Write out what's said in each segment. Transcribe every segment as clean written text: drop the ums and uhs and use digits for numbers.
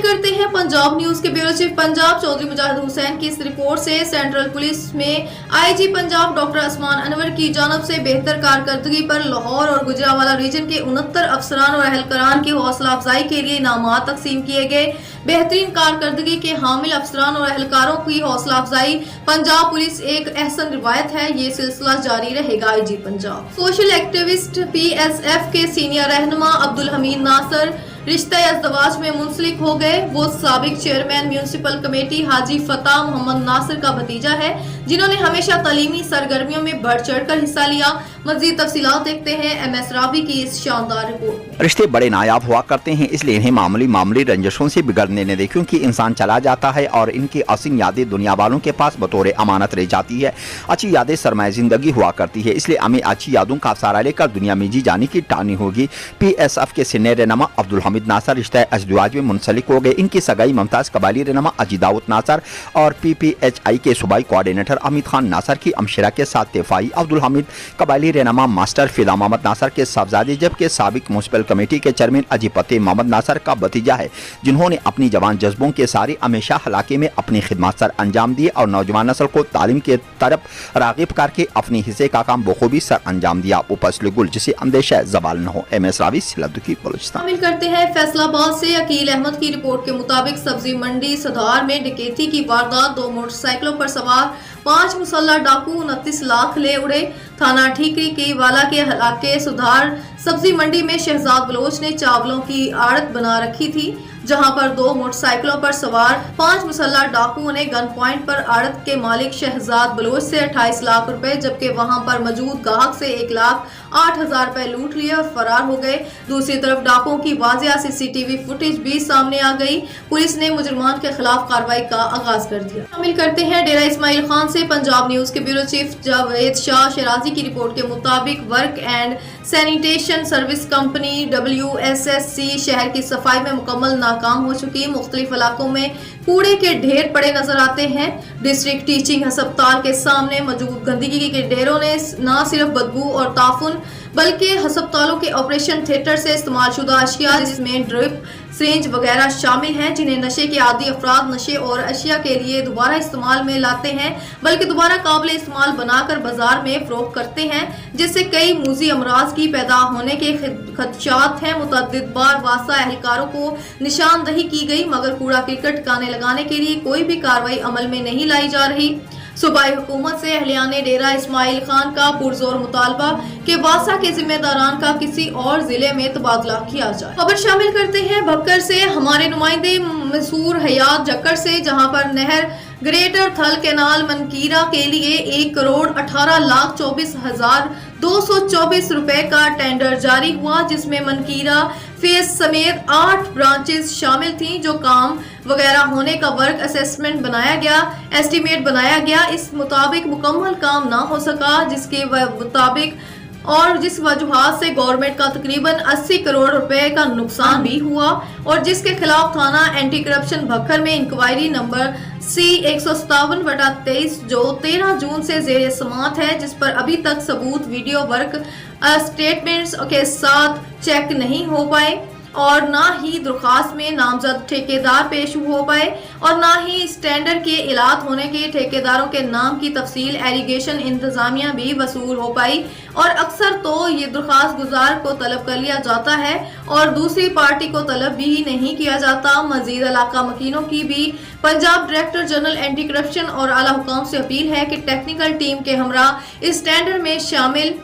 करते हैं पंजाब न्यूज के ब्यूरो चीफ पंजाब चौधरी मुजाहिद हुसैन की इस रिपोर्ट से। सेंट्रल पुलिस में आईजी पंजाब डॉक्टर उस्मान अनवर की जानब से बेहतर कारकर्दगी पर लाहौर और गुजरांवाला रीजन के 69 अफसरान और अहलकारान की हौसला अफजाई के लिए इनामात तकसीम किए गए। बेहतरीन कारकर्दगी के हामिल अफसरान और अहलकारों की हौसला अफजाई पंजाब पुलिस एक अहसन रिवायत है, ये सिलसिला जारी रहेगा। IG Punjab social activist PSF के सीनियर रहनुमा अब्दुल हमीद नासर रिश्ता अज़दवाज में मुंसलिक हो गए। वो साबिक चेयरमैन म्यूनिसिपल कमेटी हाजी फताह मोहम्मद नासिर का भतीजा है, जिन्होंने हमेशा तालीमी सरगर्मियों में बढ़ चढ़ कर हिस्सा लिया। मज़ीद तफसीलात देखते हैं MS रावी की इस शानदार रिपोर्ट। रिश्ते बड़े नायाब हुआ करते हैं, इसलिए इन्हें मामूली रंजशों से बिगड़ने न दें, क्योंकि इंसान चला जाता है और इनकी असीम यादें दुनिया वालों के पास बतौर अमानत रह जाती है। अच्छी यादें सरमाए जिंदगी हुआ करती है, इसलिए हमें अच्छी यादों का सहारा लेकर दुनिया में जी जाने की ठानी होगी। PSF के सीनियर रहनुमा अब्दुल हमीद नासर रिश्ता अज़दवाज में मुंसलिक हो गए। इनकी सगाई मुमताज कबायली रहनुमा अजी दाऊद नासर और PPHI के सूबाई कोऑर्डिनेटर अमित खान नासर की अमशरा के साथ तेफाई। अब्दुल हमीद कबायली रहनुमा मास्टर फिदा मोहम्मद नासर के साहबजादे, जबकि साबिक म्यूनिसिपल कमेटी के चेयरमैन अजी फतेह मोहम्मद नासर का भतीजा है, जिन्होंने अपनी जवान जज्बों के सारे हमेशा इलाके में अपनी खिदमत सर अंजाम दिए और नौजवान नस्ल को तालीम के तरफ रागिब करके अपने हिस्से का काम बखूबी सर अंजाम दिया। उपसल गुल जिसे अंदेशा जवाल न हो। MS रावी सिलदुकी बलूचिस्तान। शामिल करते हैं फैसलाबाद से अकील अहमद की रिपोर्ट के मुताबिक सब्जी मंडी सदार में डकैती की वारदात, 2 मोटरसाइकिलों पर सवार 5 मुसल्लह डाकू 29 लाख ले उड़े। थाना ठीकरी के वाला के इलाके सुधार सब्जी मंडी में शहजाद बलोच ने चावलों की आड़त बना रखी थी, जहां पर 2 मोटरसाइकिलों पर सवार 5 मुसल्लह डाकुओं ने गन पॉइंट पर आड़त के मालिक शहजाद बलोच से 28 लाख रुपए, जबकि वहां पर मौजूद गाहक से 1,08,000 रुपए लूट लिए और फरार हो गए। दूसरी तरफ डाकुओं की वाजिया CCTV फुटेज भी सामने आ गई। पुलिस ने मुजरिमान के खिलाफ कार्रवाई का आगाज कर दिया। शामिल करते हैं डेरा इस्माइल खान से पंजाब न्यूज के ब्यूरो चीफ जावेद शाह शराजी की रिपोर्ट के मुताबिक work and sanitation service company WSSC शहर की सफाई में मुकम्मल नाकाम हो चुकी। मुख्तलिफ इलाकों में कूड़े के ढेर पड़े नजर आते हैं। डिस्ट्रिक्ट टीचिंग अस्पताल के सामने मौजूद गंदगी के ढेरों ने न सिर्फ बदबू और ताफुन बल्कि अस्पतालों के ऑपरेशन थिएटर से इस्तेमाल शुदा अशिया, जिसमें ड्रिप सिरिंज वगैरह शामिल हैं, जिन्हें नशे के आदी अफराद नशे और अशिया के लिए दोबारा इस्तेमाल में लाते हैं, बल्कि दोबारा काबिल इस्तेमाल बनाकर बाजार में फरोख्त करते हैं, जिससे कई मूजी अमराज की पैदा होने के खदशात हैं। मुतअद्दिद बार वासा एहलकारों को निशानदही की गई, मगर कूड़ा क्रिकेट ठिकाने लगाने के लिए कोई भी कार्रवाई अमल में नहीं लाई जा रही। सूबाई हुकूमत से अहलियाने डेरा इस्माइल खान का पुरजोर मुतालबा कि वासा के जिम्मेदारान का किसी और जिले में तबादला किया जाए। खबर शामिल करते हैं भक्कर से। हमारे नुमाइंदे मसूर हयात जक्कर से, जहां पर नहर ग्रेटर थल कैनाल मनकीरा के लिए 1,18,24,224 रुपए का टेंडर जारी हुआ, जिसमें मनकीरा फेज समेत 8 ब्रांचेस शामिल थी। जो काम वगैरह होने का वर्क असेसमेंट बनाया गया, एस्टीमेट बनाया गया, इस मुताबिक मुकम्मल काम ना हो सका, जिसके मुताबिक और जिस वजूहात से गवर्नमेंट का तकरीबन 80 करोड़ रुपए का नुकसान भी हुआ, और जिसके खिलाफ थाना एंटी करप्शन भक्कर में इंक्वायरी नंबर C-157/23 जो 13 जून से ज़ेरे समात है, जिस पर अभी तक सबूत वीडियो वर्क स्टेटमेंट्स के साथ चेक नहीं हो पाए, और ना ही दरख्वास्त में नामजद ठेकेदार पेश हो पाए, और ना ही स्टैंडर्ड के इलात होने के ठेकेदारों के नाम की तफसील एलिगेशन इंतजामिया भी वसूल हो पाई। और अक्सर तो ये दरख्वास्त गुजार को तलब कर लिया जाता है और दूसरी पार्टी को तलब भी नहीं किया जाता। मजीद इलाका मकीनों की भी Punjab director general anti corruption और आला हुकाम से अपील है कि टेक्निकल टीम के हमरा इस टेंडर में शामिल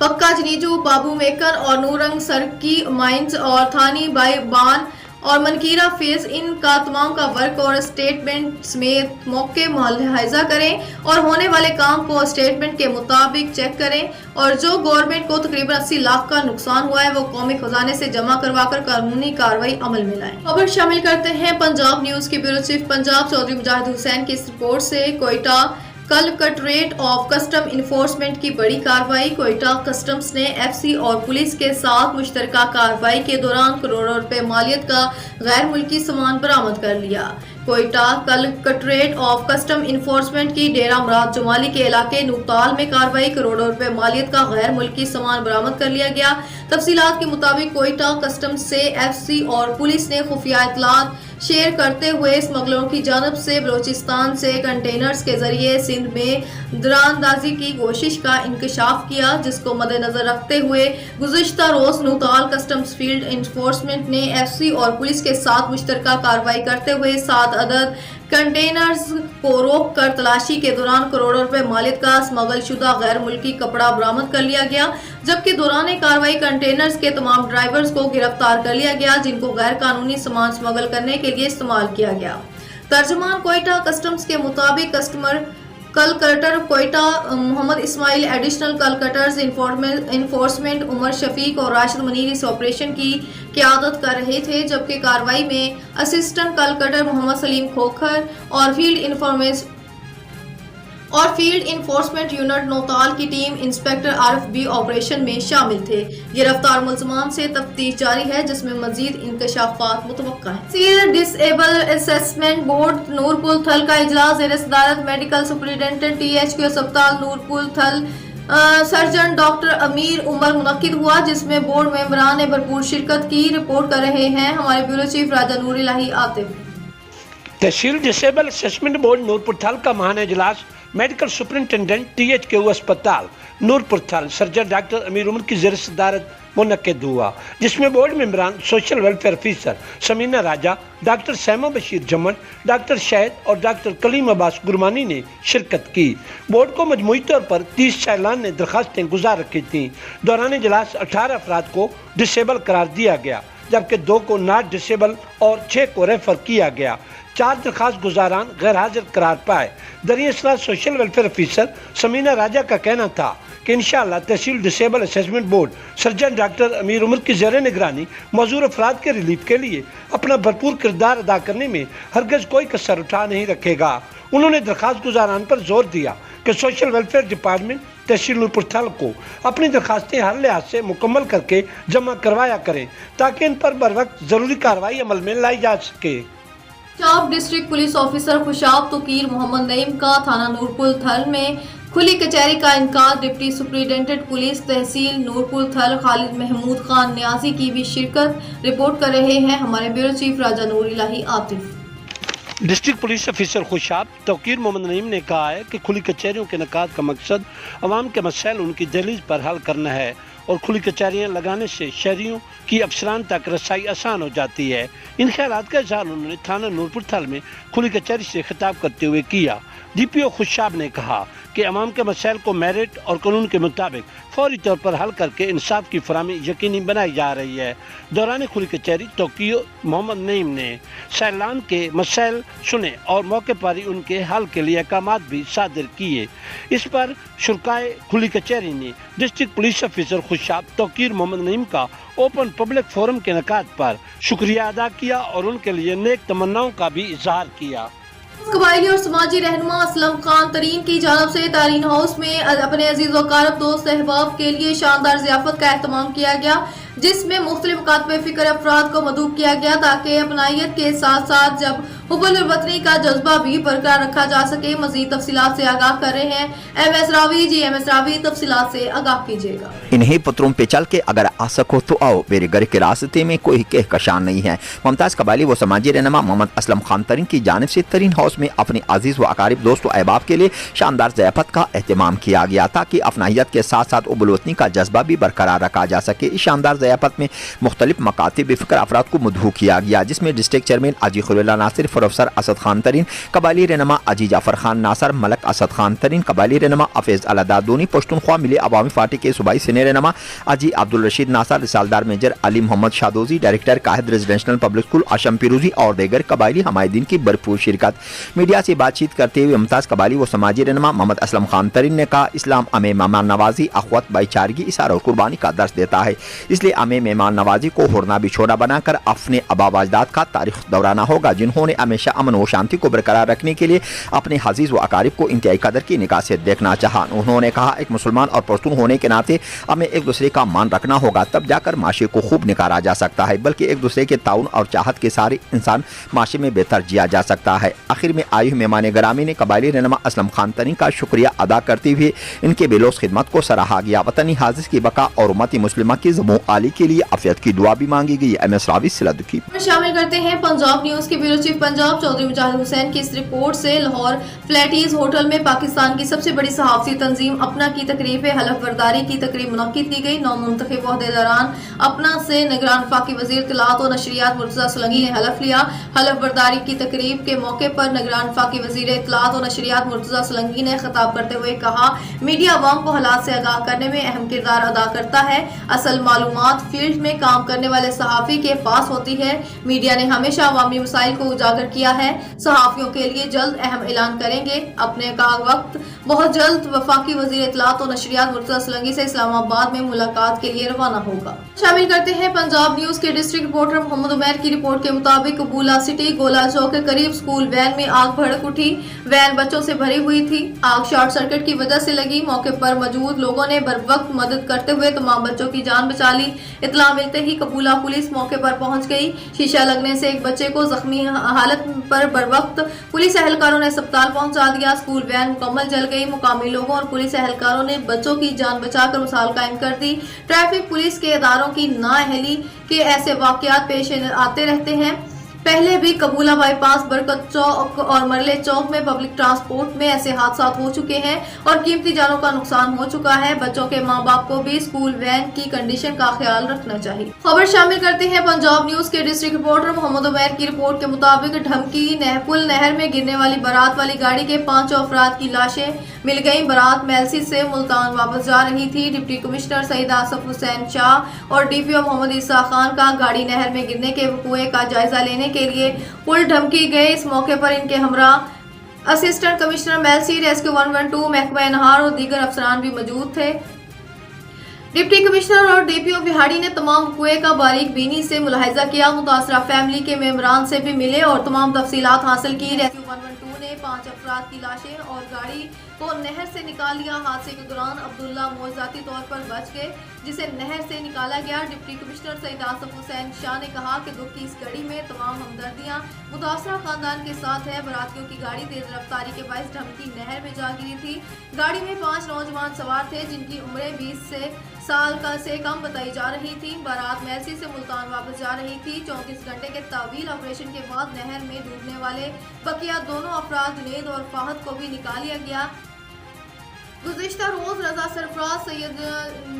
पक्का जनीजू, बाबू मेकर और नूरंग सरकी माइंस और थानी बाई बान और मनकीरा फेज, इनका तमाम का वर्क और स्टेटमेंट समेत मौके मुलाहिजा करें और होने वाले काम को स्टेटमेंट के मुताबिक चेक करें, और जो गवर्नमेंट को तकरीबन 80 लाख का नुकसान हुआ है वो कौमी खजाने से जमा करवाकर कानूनी कार्रवाई अमल में लाएं। खबर शामिल करते हैं पंजाब न्यूज के ब्यूरो चीफ पंजाब चौधरी मुजाहिद हुसैन की इस रिपोर्ट से। कोयटा कलकटरेट ऑफ कस्टम इन्फोर्समेंट की बड़ी कार्रवाई। कोयटा कस्टम्स ने FC और पुलिस के साथ मुश्तरका कार्रवाई के दौरान करोड़ों रुपए मालियत का गैर मुल्की सामान बरामद कर लिया। Quetta collectorate of custom enforcement کی ڈیرہ مراد جمالی کے علاقے نوتال میں کارروائی، کروڑوں روپے مالیت کا غیر ملکی سامان برآمد کر لیا گیا۔ تفصیلات کے مطابق کوئٹہ کسٹمز سے ایف سی اور پولیس نے خفیہ اطلاعات شیئر کرتے ہوئے اسمگلروں کی جانب سے بلوچستان سے کنٹینرز کے ذریعے سندھ میں دراندازی کی کوشش کا انکشاف کیا، جس کو مد نظر رکھتے ہوئے گزشتہ روز نوتال کسٹمز فیلڈ انفورسمنٹ نے ایف سی اور پولیس کے ساتھ مشترکہ کارروائی کرتے ہوئے 7 عدد کنٹینرز کو روک کر تلاشی کے دوران کروڑوں روپے مالیت کا اسمگل شدہ غیر ملکی کپڑا برآمد کر لیا گیا، جبکہ دوران کارروائی کنٹینرز کے تمام ڈرائیورز کو گرفتار کر لیا گیا جن کو غیر قانونی سامان اسمگل کرنے کے لیے استعمال کیا گیا۔ ترجمان کوئٹہ کسٹمز کے مطابق کسٹمر کلکٹر کوئٹہ محمد اسماعیل، ایڈیشنل کلکٹرز انفورسمنٹ عمر شفیق اور راشد منیر اس آپریشن کی قیادت کر رہے تھے، جبکہ کارروائی میں اسسٹنٹ کلکٹر محمد سلیم کھوکھر اور فیلڈ انفورسمنٹ یونٹ نوتال کی ٹیم انسپکٹر عارف بھی آپریشن میں شامل تھے۔ گرفتار ملزمان سے تفتیش جاری ہے، جس میں مزید انکشافات متوقع ہیں۔ سیل disable assessment board Noorpur Thal کا اجلاس زیر صدارت medical superintendent T H Q اسپتال نورپول تھل سرجن ڈاکٹر امیر عمر منعقد ہوا، جس میں بورڈ ممبران نے بھرپور شرکت کی۔ رپورٹ کر رہے ہیں ہمارے بیورو چیف راجہ نور الہی عاطف۔ تحصیل disable assessment board Noorpur Thal کا ماہانہ اجلاس medical superintendent T H Q اسپتال نورپور تھل سرجن ڈاکٹر امیر عمر کی زیر صدارت منعقد ہوا، جس میں بورڈ ممبران social welfare officer Samina Raja, doctor Seema Bashir Juman, doctor شہد اور ڈاکٹر کلیم عباس گرمانی نے شرکت کی۔ بورڈ کو مجموعی طور پر 30 سائلان نے درخواستیں گزار رکھی تھیں۔ دوران اجلاس 18 افراد کو ڈسیبل قرار دیا گیا، جبکہ 2 کو ناٹ ڈسیبل اور 6 کو ریفر کیا گیا۔ 4 درخواست گزاران غیر حاضر قرار پائے۔ دریں اصلاح social welfare officer Samina Raja کا کہنا تھا کہ انشاءاللہ tehsil disable assessment board surgeon doctor Amir Umar کی زیر نگرانی معذور افراد کے ریلیف کے لیے اپنا بھرپور کردار ادا کرنے میں ہرگز کوئی کسر اٹھا نہیں رکھے گا۔ انہوں نے درخواست گزاران پر زور دیا کہ سوشل ویلفیئر ڈپارٹمنٹ تحصیل نورپور تھل کو اپنی درخواستیں ہر لحاظ سے مکمل کر کے جمع کروایا کریں تاکہ ان پر بروقت ضروری کارروائی عمل میں لائی جا سکے۔ Khushab district police officer Khushab Tauqeer Muhammad Naeem کا تھانہ نورپول تھل میں کھلی کچہری کا انعقاد۔ Deputy superintendent police tehsil Nurpur Thal Khalid Mahmood Khan Niazi کی بھی شرکت۔ رپورٹ کر رہے ہیں ہمارے bureau chief Raja Noor Elahi Atif. District police officer Khushab Tauqeer Muhammad Naeem نے کہا ہے کہ کھلی کچہریوں کے انعقاد کا مقصد عوام کے مسائل ان کی دہلیز پر حل کرنا ہے اور کھلی کچہریاں لگانے سے شہریوں کی افسران تک رسائی آسان ہو جاتی ہے۔ ان خیالات کا اظہار انہوں نے تھانہ نورپور تھل میں کھلی کچہری سے خطاب کرتے ہوئے کیا۔ ڈی پی او خوشاب نے کہا کہ عوام کے مسائل کو میرٹ اور قانون کے مطابق فوری طور پر حل کر کے انصاف کی فراہمی یقینی بنائی جا رہی ہے۔ دوران کھلی کچہری توقیر محمد نعیم نے سائلان کے مسائل سنے اور موقع پر ہی ان کے حل کے لیے احکامات بھی صادر کیے۔ اس پر شرکائے کھلی کچہری نے district police officer Khushab Tauqeer Muhammad Naeem کا اوپن پبلک فورم کے انعقاد پر شکریہ ادا کیا اور ان کے لیے نیک تمناؤں کا بھی اظہار کیا۔ قبائلی اور سماجی رہنما اسلم خان ترین کی جانب سے تارین ہاؤس میں اپنے عزیز و اقارب دوست احباب کے لیے شاندار ضیافت کا اہتمام کیا گیا، جس میں مختلف مکاتب فکر افراد کو مدعو کیا گیا تاکہ اپنائیت کے ساتھ ساتھ جب حب الوطنی کا جذبہ بھی برقرار رکھا جا سکے۔ مزید تفصیلات سے آگاہ کر رہے ہیں ایم ایس راوی۔ جی ایم ایس راوی، تفصیلات سے آگاہ کیجیے گا۔ انہیں پتروں پہ چل کے اگر آ سکو تو آؤ، میرے گھر کے راستے میں کوئی کہکشان نہیں ہے۔ ممتاز قبائلی و سماجی رہنما محمد اسلم خان ترین کی جانب سے ترین ہاؤس میں اپنے عزیز و اقارب دوست و احباب کے لیے شاندار ضیافت کا اہتمام کیا گیا تاکہ اپنائیت کے ساتھ ساتھ حب الوطنی کا جذبہ بھی برقرار رکھا جا سکے۔ اس شاندار ضیافت میں مختلف مکاتب فکر افراد کو مدعو کیا گیا، جس میں ڈسٹرکٹ چیئرمین حاجی خلیل اللہ ناصر، پروفیسر اسد خان ترین، قبائلی رہنما حاجی جعفر خان ناصر، ملک اسد خان ترین، قبائلی رہنما حفیظ علادادونی، پشتونخوا ملی عوامی پارٹی کے صوبائی سینئر رہنما حاجی عبدالرشید ناصر، رسالدار میجر علی محمد شادوزی، ڈائریکٹر قاہد residential public school Asim Pirozai اور دیگر قبائلی حمایدین کی بھرپور شرکت۔ میڈیا سے بات چیت کرتے ہوئے ممتاز قبائلی و سماجی رہنما محمد اسلم خان ترین نے کہا، اسلام ہمیں مہمان نوازی، اخوت، بھائی چارگی، اثار اور قربانی کا درس دیتا ہے، اس لیے ہمیں مہمان نوازی کو ہوڑنا بچھوڑا بنا کر اپنے آبا و اجداد کا تاریخ دہرانا ہوگا، جنہوں نے ہمیں हमेशा अमन व शांति को बरकरार रखने के लिए अपने हजीज व अकारिब को इंतहाई कदर की निगाह से देखना चाहा। उन्होंने कहा, एक मुसलमान और पश्तून होने के नाते हमें एक दूसरे का मान रखना होगा, तब जाकर माशरे को खूब निखारा जा सकता है, बल्कि एक दूसरे के ताउन और चाहत के सारे इंसान माशरे में बेहतर जिया जा सकता है। आखिर में आए हुए मेहमान ग्रामी ने कबायली रहनुमा असलम खान तनी का शुक्रिया अदा करते हुए इनके बेलोस खिदमत को सराहा गया। वतनी हाजिज की बका और उम्मती मुस्लिमा की ज़मो आली के लिए आफियत की दुआ भी मांगी गई। MS रावी सिलद की शामिल करते हैं पंजाब न्यूज के ब्यूरो चीफ पंजाब चौधरी मुजाहिद हुसैन की इस रिपोर्ट से। लाहौर फ्लैटीज होटल में पाकिस्तान की सबसे बड़ी सहाफती तंजीम अपना की तकरीब हलफ बर्दारी की तकरीब मुनक्किद की गई। नौ मुंतखब ओहदेदारान अपना से निगरान वफाकी वजीर इत्तलात और नशरियात मुर्तज़ा सुलंगी ने हलफ लिया। हलफ बर्दारी की तकरीब के मौके पर निगरान वफाकी वजीर इत्तलात और नशरियात मुर्तज़ा सुलंगी ने खिताब करते हुए कहा, मीडिया अवाम को हालात से आगाह करने में अहम किरदार अदा करता है। असल मालूमात फील्ड में काम करने वाले सहाफ़ी के पास होती है। मीडिया ने हमेशा अवामी मसाइल को उजागर किया है। सहाफ़ियों के लिए जल्द अहम ऐलान करेंगे। अपने का वक्त बहुत जल्द वफाकी वजीर इत्तलात और नशरियात मुर्तज़ा सुलंगी से इस्लामाबाद में मुलाकात के लिए रवाना होगा। शामिल करते हैं पंजाब न्यूज के डिस्ट्रिक्ट रिपोर्टर मोहम्मद उमैर की रिपोर्ट के मुताबिक बूला सिटी गोला चौक के करीब स्कूल वैन में आग भड़क उठी। वैन बच्चों से भरी हुई थी। आग शॉर्ट सर्किट की वजह से लगी। मौके पर मौजूद लोगों ने बर वक्त मदद करते हुए तमाम बच्चों की जान बचा ली। इत्तला मिलते ही कबूला पुलिस मौके पर पहुंच गई। शीशा लगने से एक बच्चे को जख्मी हालत पर बर वक्त पुलिस एहलकारों ने अस्पताल पहुंचा दिया। स्कूल वैन मुकम्मल जल गई। मुकामी लोगों और पुलिस एहलकारों ने बच्चों की जान बचाकर मिसाल कायम कर दी। ट्रैफिक पुलिस के इदारों की नाअहली के ऐसे वाकयात पेश आते रहते हैं। पहले भी कबूला बाईपास, बरकत चौक और मरले चौक में पब्लिक ट्रांसपोर्ट में ऐसे हादसा हो चुके हैं और कीमती जानों का नुकसान हो चुका है। बच्चों के माँ बाप को भी स्कूल वैन की कंडीशन का ख्याल रखना चाहिए। खबर शामिल करते हैं पंजाब न्यूज के डिस्ट्रिक्ट रिपोर्टर मोहम्मद उमैर की रिपोर्ट के मुताबिक ढमकी पुल नहर में गिरने वाली बारात वाली गाड़ी के 5 अफराद की लाशें मिल गई। बारात मेलसी से मुल्तान वापस जा रही थी। डिप्टी कमिश्नर सईद आसफ हुसैन शाह और DPO मोहम्मद ईसा खान का गाड़ी नहर में गिरने के वक़ूए का जायजा लेने के लिए पुल ढमकी गए। इस मौके पर इनके हमरा असिस्टेंट कमिश्नर मेलसी, रेस्क्यू 112, महकमा नहार और दीगर अफसरान भी मौजूद थे। डिप्टी कमिश्नर और DPO बिहाड़ी ने तमाम वक़ूए का बारीक बीनी से मुलाहिजा किया। मुतासरा फैमिली के मेंबरान से भी मिले और तमाम तफसीलात हासिल की। रेस्क्यू 112 ने 5 अफराद की लाशें और गाड़ी को नहर से निकाल लिया। हादसे के दौरान अब्दुल्ला मौजाती तौर पर बच गए, जिसे नहर से निकाला गया। डिप्टी कमिश्नर सईद आसफ हुसैन शाह ने कहा कि दुख की इस घड़ी में तमाम हमदर्दियां मुतासरा खानदान के साथ है। बरातियों की गाड़ी तेज रफ्तारी के बाइस ढमकी नहर में जा गिरी थी। गाड़ी में 5 नौजवान सवार थे, जिनकी उम्रें 20 साल से कम बताई जा रही थी। बारात मेलसी से मुल्तान वापस जा रही थी। 34 घंटे के तावील ऑपरेशन के बाद नहर में डूबने वाले बकिया दोनों अफराद जुनेद और फाहद को भी निकाल लिया गया। गुज़िश्ता रोज रजा सरफराज, सैयद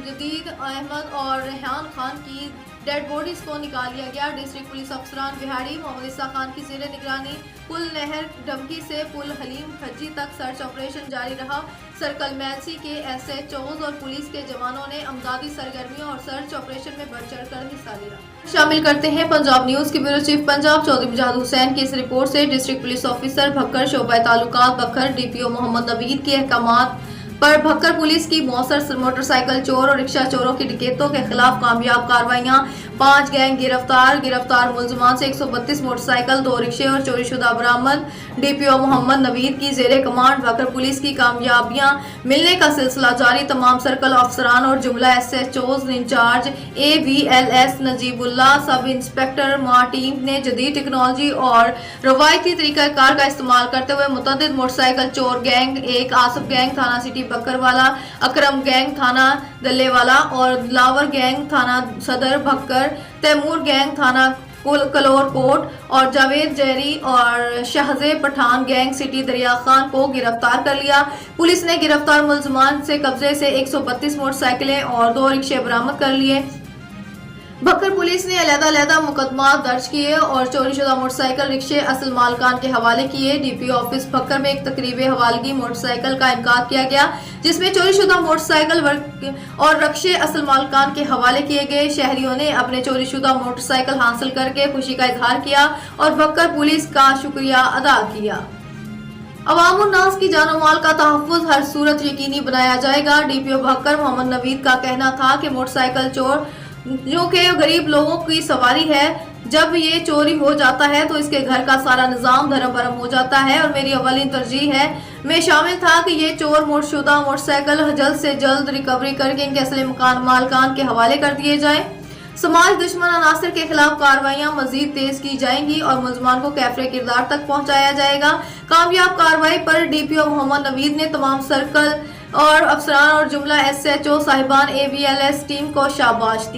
जदीद अहमद और रेहान खान की डेड बॉडीज को निकाल लिया गया। डिस्ट्रिक्ट पुलिस अफसरान बिहाड़ी मोहम्मद ईसा खान की ज़ेरे निगरानी पुल नहर ढमकी से पुल हलीम खज्जी तक सर्च ऑपरेशन जारी रहा। सर्कल मेलसी के SHOs और पुलिस के जवानों ने अमदादी सरगर्मियों और सर्च ऑपरेशन में बढ़ चढ़ कर हिस्सा लिया। शामिल करते हैं पंजाब न्यूज के ब्यूरो चीफ पंजाब चौधरी मुजाहिद हुसैन की इस रिपोर्ट से। डिस्ट्रिक्ट पुलिस ऑफिसर भक्कर, शोबा ताल्लुकात भक्कर, DPO मोहम्मद नवीद के अहकामात पर भक्कर पुलिस की मौसर मोटरसाइकिल चोर और रिक्शा चोरों की डकैतों के खिलाफ कामयाब कार्रवाइयां। 5 गैंग गिरफ्तार मुलजमान से 132 मोटरसाइकिल, 2 रिक्शे और चोरीशुदा बरामद। DPO मोहम्मद नवीद की जेरे कमांड भक्कर पुलिस की कामयाबियां मिलने का सिलसिला जारी। तमाम सर्कल अफसरान और जुमला SHOs in charge AVLS Najibullah, sub inspector Mortein ने जदीद टेक्नोलॉजी और रवायती तरीकाकार का इस्तेमाल करते हुए मुतअद्दिद मोटरसाइकिल चोर गैंग, एक आसफ गैंग थाना सिटी बकरवाला, अकरम गैंग थाना दल्लेवाला और लावर गैंग थाना सदर भक्कर, तैमूर गैंग थाना कलोर कोट और जावेद जहरी और शाहजे पठान गैंग सिटी दरिया खान को गिरफ्तार कर लिया। पुलिस ने गिरफ्तार मुलजमान से कब्जे से 132 मोटरसाइकिलें और 2 रिक्शे बरामद कर लिए। भक्कर पुलिस ने अलग-अलग मुकदमा दर्ज किए और चोरीशुदा मोटरसाइकिल रिक्शे असल मालकान के हवाले किए। DPO ऑफिस भक्कर में एक तकरीब हवालगी मोटरसाइकिल का इनकार किया गया, जिसमें चोरीशुदा मोटरसाइकिल और रिक्शे असल मालकान के हवाले किए गए। शहरियों ने अपने चोरीशुदा मोटरसाइकिल हासिल करके खुशी का इजहार किया और भक्कर पुलिस का शुक्रिया अदा किया। अवाम और नास की जान और माल का तहफ़्फ़ुज़ हर सूरत यकीनी बनाया जाएगा। DPO भक्कर मोहम्मद नवीद का कहना था कि मोटरसाइकिल चोर جو کہ غریب لوگوں کی سواری ہے. جب یہ چوری ہو جاتا ہے تو اس کے گھر کا سارا نظام دھرم برم ہو جاتا ہے اور میری اولین ترجیح ہے میں شامل تھا کہ یہ چور موٹ شدہ موٹر سائیکل جلد سے جلد ریکوری کر کے ان کے اصلی مالکان کے حوالے کر دیے جائیں. سماج دشمن عناصر کے خلاف کارروائیاں مزید تیز کی جائیں گی اور ملزمان کو کیفر کردار تک پہنچایا جائے گا. کامیاب کارروائی پر ڈی پی او محمد نوید نے تمام سرکل اور افسران اور جملہ ایس ایچ او صاحبان AVLS ٹیم کو شاباش دی.